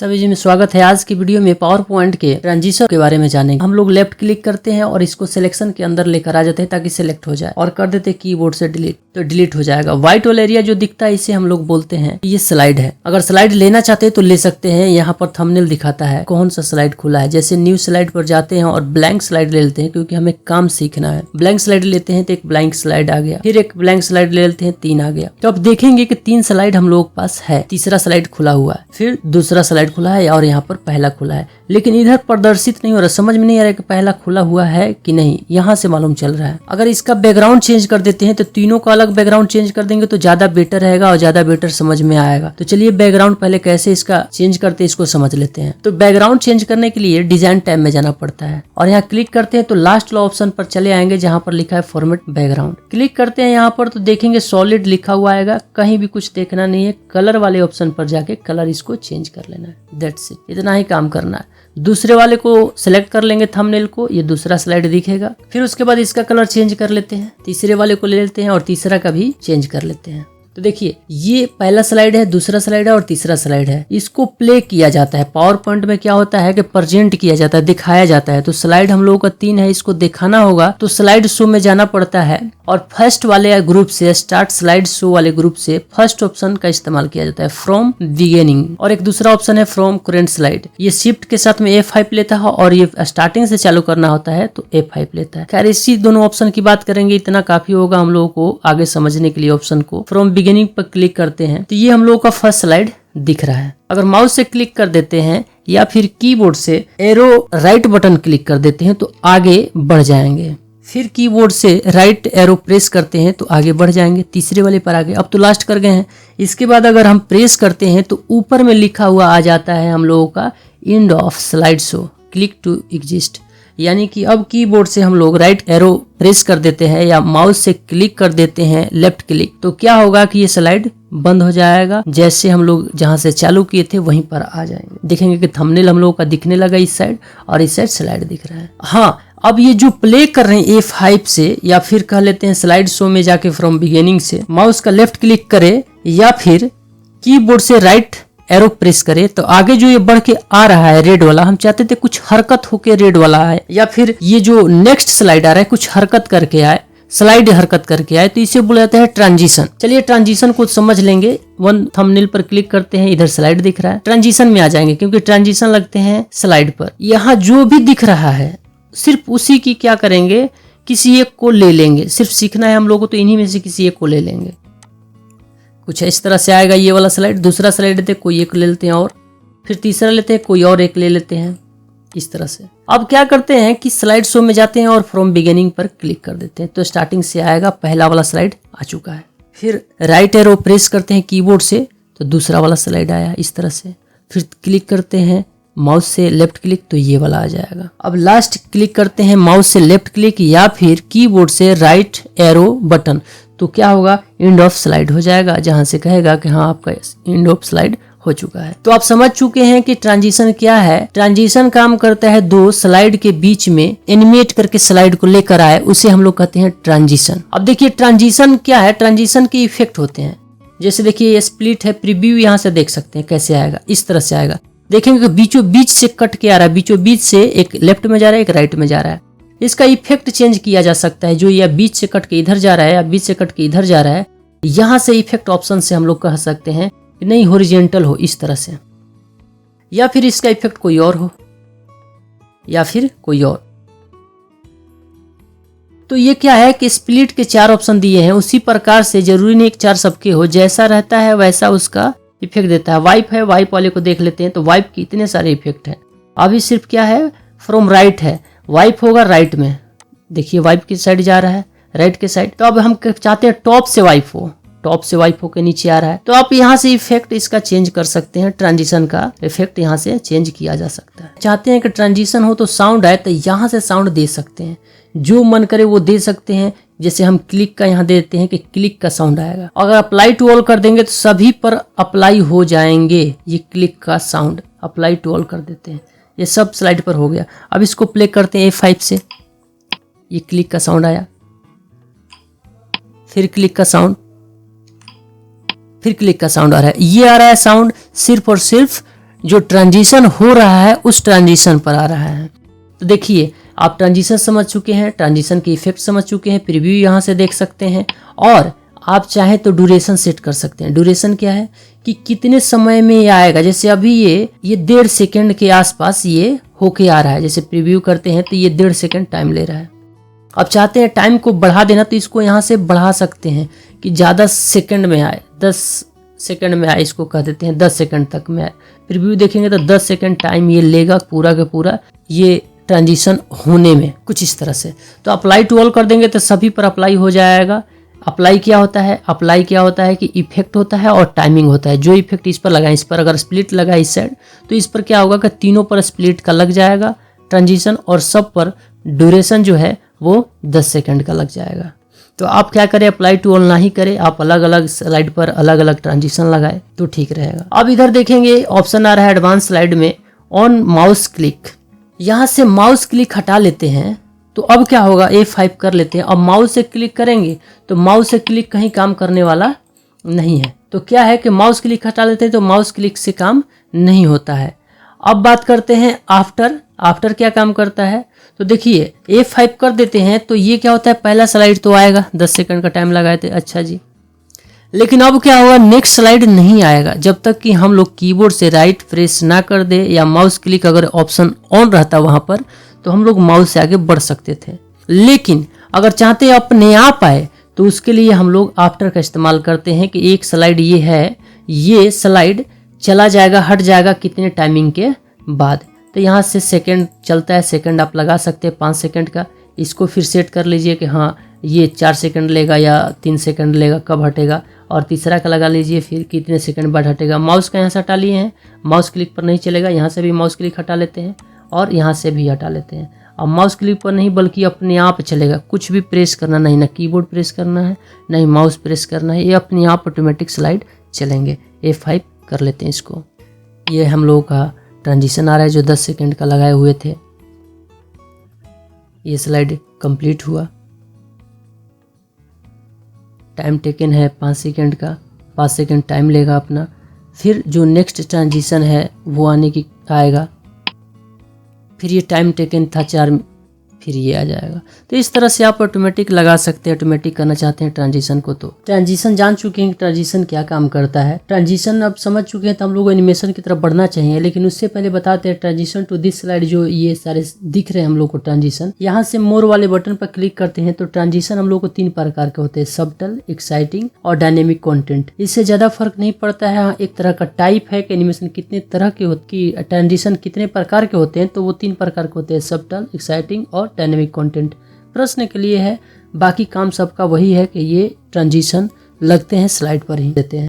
सभी जी में स्वागत है। आज की वीडियो में पावर पॉइंट के ट्रांजिशन के बारे में जानेंगे। हम लोग लेफ्ट क्लिक करते हैं और इसको सिलेक्शन के अंदर लेकर आ जाते हैं ताकि सिलेक्ट हो जाए और कर देते हैं कीबोर्ड से डिलीट, तो डिलीट हो जाएगा। व्हाइट वाला एरिया जो दिखता है इसे हम लोग बोलते हैं ये स्लाइड है। अगर स्लाइड लेना चाहते हैं तो ले सकते हैं। यहाँ पर थंबनेल दिखाता है कौन सा स्लाइड खुला है। जैसे न्यू स्लाइड पर जाते हैं और ब्लैंक स्लाइड ले लेते हैं क्योंकि हमें काम सीखना है। ब्लैंक स्लाइड लेते हैं तो एक ब्लैंक स्लाइड आ गया, फिर एक ब्लैंक स्लाइड ले लेते हैं, 3 आ गया। तो अब देखेंगे कि 3 स्लाइड हम लोग पास है। तीसरा स्लाइड खुला हुआ है, फिर दूसरा स्लाइड खुला है और यहाँ पर पहला खुला है, लेकिन इधर प्रदर्शित नहीं हो रहा। समझ में नहीं आ रहा कि पहला खुला हुआ है कि नहीं। यहाँ से मालूम चल रहा है। अगर इसका बैकग्राउंड चेंज कर देते हैं तो तीनों का अलग बैकग्राउंड चेंज कर देंगे तो ज्यादा बेटर रहेगा और ज्यादा बेटर समझ में आएगा। तो चलिए बैकग्राउंड पहले कैसे इसका चेंज करते हैं इसको समझ लेते हैं। तो बैकग्राउंड चेंज करने के लिए डिजाइन टैब में जाना पड़ता है और यहाँ क्लिक करते हैं तो लास्ट वाला ऑप्शन पर चले आएंगे जहाँ पर लिखा है फॉर्मेट बैकग्राउंड। क्लिक करते हैं यहाँ पर तो देखेंगे सॉलिड लिखा हुआ आएगा। कहीं भी कुछ देखना नहीं है, कलर वाले ऑप्शन पर जाके कलर इसको चेंज कर लेना है। दैट्स इट, इतना ही काम करना है। दूसरे वाले को सिलेक्ट कर लेंगे थंबनेल को, ये दूसरा स्लाइड दिखेगा। फिर उसके बाद इसका कलर चेंज कर लेते हैं। तीसरे वाले को ले लेते हैं और तीसरा का भी चेंज कर लेते हैं। तो देखिए ये पहला स्लाइड है, दूसरा स्लाइड है और तीसरा स्लाइड है। इसको प्ले किया जाता है। पावर पॉइंट में क्या होता है कि प्रेजेंट किया जाता है, दिखाया जाता है। तो स्लाइड हम लोगों का 3 है, इसको दिखाना होगा तो स्लाइड शो में जाना पड़ता है और फर्स्ट वाले ग्रुप से, स्टार्ट स्लाइड शो वाले ग्रुप से फर्स्ट ऑप्शन का इस्तेमाल किया जाता है, फ्रॉम बिगिनिंग। और एक दूसरा ऑप्शन है फ्रॉम करेंट स्लाइड। ये शिफ्ट के साथ में F5 लेता है और ये स्टार्टिंग से चालू करना होता है तो F5 लेता है। खैर इसी दोनों ऑप्शन की बात करेंगे, इतना काफी होगा हम लोगों को आगे समझने के लिए। ऑप्शन को फ्रॉम बिगिनिंग पर क्लिक करते हैं तो ये हम लोगों का फर्स्ट स्लाइड दिख रहा है। अगर माउस से क्लिक कर देते हैं या फिर कीबोर्ड से एरो राइट बटन क्लिक कर देते हैं तो आगे बढ़ जाएंगे। फिर कीबोर्ड से राइट एरो प्रेस करते हैं तो आगे बढ़ जाएंगे, तीसरे वाले पर आगे। अब तो लास्ट कर गए हैं। इसके बाद अगर हम प्रेस करते हैं तो ऊपर में लिखा हुआ आ जाता है हम लोगों का end of slide show, click to exit. यानी कि अब कीबोर्ड से हम लोग राइट एरो प्रेस कर देते हैं या माउस से क्लिक कर देते हैं लेफ्ट क्लिक, तो क्या होगा कि ये स्लाइड बंद हो जाएगा। जैसे हम लोग जहां से चालू किए थे वहीं पर आ जाएंगे। देखेंगे कि थंबनेल हम लोगों का दिखने लगा इस साइड और इस साइड स्लाइड दिख रहा है। हाँ, अब ये जो प्ले कर रहे हैं F5 से या फिर कह लेते हैं स्लाइड शो में जाके फ्रॉम बिगिनिंग से माउस का लेफ्ट क्लिक करे या फिर कीबोर्ड से राइट एरो प्रेस करे तो आगे जो ये बढ़ के आ रहा है रेड वाला, हम चाहते थे कुछ हरकत होके रेड वाला आए, या फिर ये जो नेक्स्ट स्लाइड आ रहा है कुछ हरकत करके आए, स्लाइड हरकत करके आए, तो इसे बोला जाता है ट्रांजिशन। चलिए ट्रांजिशन को समझ लेंगे। वन थंबनेल पर क्लिक करते हैं, इधर स्लाइड दिख रहा है, ट्रांजिशन में आ जाएंगे क्योंकि ट्रांजिशन लगते हैं स्लाइड पर। यहाँ जो भी दिख रहा है सिर्फ उसी की क्या करेंगे, किसी एक को ले लेंगे। सिर्फ सीखना है हम लोगों को तो इन्हीं में से किसी एक को ले लेंगे। कुछ इस तरह से आएगा ये वाला स्लाइड। दूसरा स्लाइड लेते हैं, कोई एक ले लेते हैं और फिर तीसरा लेते हैं, कोई और एक ले लेते हैं, इस तरह से। अब क्या करते हैं कि स्लाइड शो में जाते हैं और फ्रॉम बिगिनिंग पर क्लिक कर देते हैं तो स्टार्टिंग से आएगा। पहला वाला स्लाइड आ चुका है। फिर राइट एरो प्रेस करते हैं कीबोर्ड से तो दूसरा वाला स्लाइड आया इस तरह से। फिर क्लिक करते हैं माउस से लेफ्ट क्लिक तो ये वाला आ जाएगा। अब लास्ट क्लिक करते हैं माउस से लेफ्ट क्लिक या फिर कीबोर्ड से राइट एरो बटन तो क्या होगा, एंड ऑफ स्लाइड हो जाएगा, जहां से कहेगा कि हाँ आपका एंड ऑफ स्लाइड हो चुका है। तो आप समझ चुके हैं कि ट्रांजिशन क्या है। ट्रांजिशन काम करता है 2 स्लाइड के बीच में एनिमेट करके स्लाइड को लेकर आए, उसे हम लोग कहते हैं ट्रांजिशन। अब देखिए ट्रांजिशन क्या है, ट्रांजिशन के इफेक्ट होते हैं। जैसे देखिए ये स्प्लिट है, प्रीव्यू यहाँ से देख सकते हैं कैसे आएगा, इस तरह से आएगा। देखेंगे कि बीचों बीच से कट के आ रहा है, बीचों बीच से एक लेफ्ट में जा रहा है, एक राइट में जा रहा है। इसका इफेक्ट चेंज किया जा सकता है, जो या बीच से कट के इधर जा रहा है या बीच से कट के इधर जा रहा है। यहाँ से इफेक्ट ऑप्शन से हम लोग कह सकते हैं कि नहीं हॉरिजॉन्टल हो इस तरह से, या फिर इसका इफेक्ट कोई और हो या फिर कोई और। तो ये क्या है कि स्प्लिट के 4 ऑप्शन दिए हैं, उसी प्रकार से जरूरी नहीं 4 सबके हो, जैसा रहता है वैसा उसका इफेक्ट देता है। वाइप है, वाइप वाले को देख लेते हैं तो वाइप के इतने सारे इफेक्ट हैं। अभी सिर्फ क्या है फ्रॉम राइट है, वाइप होगा राइट में। देखिए वाइप की साइड जा रहा है, राइट के साइड। तो अब हम चाहते हैं टॉप से वाइप हो, टॉप से वाइप होकर नीचे आ रहा है तो आप यहाँ से इफेक्ट इसका चेंज कर सकते हैं। ट्रांजिशन का इफेक्ट यहाँ से चेंज किया जा सकता है। चाहते हैं कि ट्रांजिशन हो तो साउंड आए तो यहाँ से साउंड दे सकते हैं, जो मन करे वो दे सकते हैं। जैसे हम क्लिक का यहाँ दे देते हैं कि क्लिक का साउंड आएगा। अगर अप्लाई टू ऑल कर देंगे तो सभी पर अप्लाई हो जाएंगे। ये क्लिक का साउंड अप्लाई टू ऑल कर देते हैं, ये सब स्लाइड पर हो गया। अब इसको प्ले करते हैं F5 से, ये क्लिक का साउंड आया, फिर क्लिक का साउंड, फिर क्लिक का साउंड आ रहा है। ये आ रहा है साउंड सिर्फ और सिर्फ जो ट्रांजिशन हो रहा है उस ट्रांजिशन पर आ रहा है। तो देखिए आप ट्रांजिशन समझ चुके हैं, ट्रांजिशन के इफेक्ट समझ चुके हैं, प्रीव्यू यहाँ से देख सकते हैं और आप चाहें तो ड्यूरेशन सेट कर सकते हैं। ड्यूरेशन क्या है कि कितने समय में ये आएगा। जैसे अभी ये 1.5 सेकंड के आसपास ये होके आ रहा है। जैसे प्रीव्यू करते हैं तो ये 1.5 सेकंड टाइम ले रहा है। अब चाहते हैं टाइम को बढ़ा देना तो इसको यहाँ से बढ़ा सकते हैं कि ज़्यादा सेकंड में आए, 10 सेकंड में आए, इसको कह देते हैं 10 सेकंड तक में आए। प्रीव्यू देखेंगे तो 10 सेकंड टाइम ये लेगा पूरा का पूरा ये ट्रांजिशन होने में, कुछ इस तरह से। तो अप्लाई टू ऑल कर देंगे तो सभी पर अप्लाई हो जाएगा। अप्लाई क्या होता है? अप्लाई क्या होता है कि इफेक्ट होता है और टाइमिंग होता है। जो इफेक्ट इस पर लगा, इस पर अगर स्प्लिट लगा इस साइड तो इस पर क्या होगा कि तीनों पर स्प्लिट का लग जाएगा ट्रांजिशन और सब पर ड्यूरेशन जो है वो 10 सेकंड का लग जाएगा। तो आप क्या करें, अप्लाई टू ऑल ना ही करें, आप अलग अलग स्लाइड पर अलग अलग ट्रांजिशन लगाए तो ठीक रहेगा। अब इधर देखेंगे ऑप्शन आ रहा है एडवांस स्लाइड में ऑन माउस क्लिक। यहाँ से माउस क्लिक हटा लेते हैं तो अब क्या होगा, A5 कर लेते हैं। अब माउस से क्लिक करेंगे तो माउस से क्लिक कहीं काम करने वाला नहीं है। तो क्या है कि माउस क्लिक हटा लेते हैं तो माउस क्लिक से काम नहीं होता है। अब बात करते हैं आफ्टर क्या काम करता है। तो देखिए A5 कर देते हैं तो ये क्या होता है, पहला स्लाइड तो आएगा, 10 सेकंड का टाइम लगाए थे, अच्छा जी। लेकिन अब क्या होगा, नेक्स्ट स्लाइड नहीं आएगा जब तक कि हम लोग कीबोर्ड से राइट प्रेस ना कर दे या माउस क्लिक अगर ऑप्शन ऑन रहता वहां पर तो हम लोग माउस से आगे बढ़ सकते थे। लेकिन अगर चाहते अपने आप आए तो उसके लिए हम लोग आफ्टर का इस्तेमाल करते हैं कि एक स्लाइड ये है, ये स्लाइड चला जाएगा, हट जाएगा कितने टाइमिंग के बाद। तो यहाँ से सेकंड चलता है, सेकंड आप लगा सकते हैं 5 सेकंड का। इसको फिर सेट कर लीजिए कि हाँ ये 4 सेकंड लेगा या 3 सेकंड लेगा, कब हटेगा। और तीसरा का लगा लीजिए फिर कितने सेकंड बाद हटेगा। माउस का यहाँ से हटा लिए हैं, माउस क्लिक पर नहीं चलेगा, यहाँ से भी माउस क्लिक हटा लेते हैं और यहाँ से भी हटा लेते हैं। अब माउस क्लिक पर नहीं बल्कि अपने आप चलेगा, कुछ भी प्रेस करना नहीं, ना कीबोर्ड प्रेस करना है ना ही माउस प्रेस करना है, ये अपने आप ऑटोमेटिक स्लाइड चलेंगे। A5 कर लेते हैं इसको। ये हम लोगों का ट्रांजिशन आ रहा है जो 10 सेकंड का लगाए हुए थे। ये स्लाइड कंप्लीट हुआ, टाइम टेकन है 5 सेकंड का, 5 सेकंड टाइम लेगा अपना। फिर जो नेक्स्ट ट्रांजिशन है वो आने की आएगा, फिर ये टाइम टेकन था 4, फिर ये आ जाएगा। तो इस तरह से आप ऑटोमेटिक लगा सकते हैं। ऑटोमेटिक करना चाहते हैं ट्रांजिशन को तो ट्रांजिशन जान चुके हैं कि ट्रांजिशन क्या काम करता है। ट्रांजिशन अब समझ चुके हैं तो हम लोग एनिमेशन की तरफ बढ़ना चाहिए। लेकिन उससे पहले बताते हैं ट्रांजिशन टू दिस स्लाइड, जो ये सारे दिख रहे हैं हम लोग को ट्रांजिशन, यहाँ से मोर वाले बटन पर क्लिक करते हैं तो ट्रांजिशन हम लोग को 3 प्रकार के होते हैं, सबटल, एक्साइटिंग और डायनेमिक कंटेंट। इससे ज्यादा फर्क नहीं पड़ता है। हाँ, एक तरह का टाइप है कि एनिमेशन कितने तरह के ट्रांजिशन कितने प्रकार के होते हैं, तो वो 3 प्रकार के होते हैं, सबटल, एक्साइटिंग और डायनेमिक कंटेंट। प्रश्न के लिए है, बाकी काम सबका वही है कि ये ट्रांजिशन लगते हैं स्लाइड पर ही देते हैं।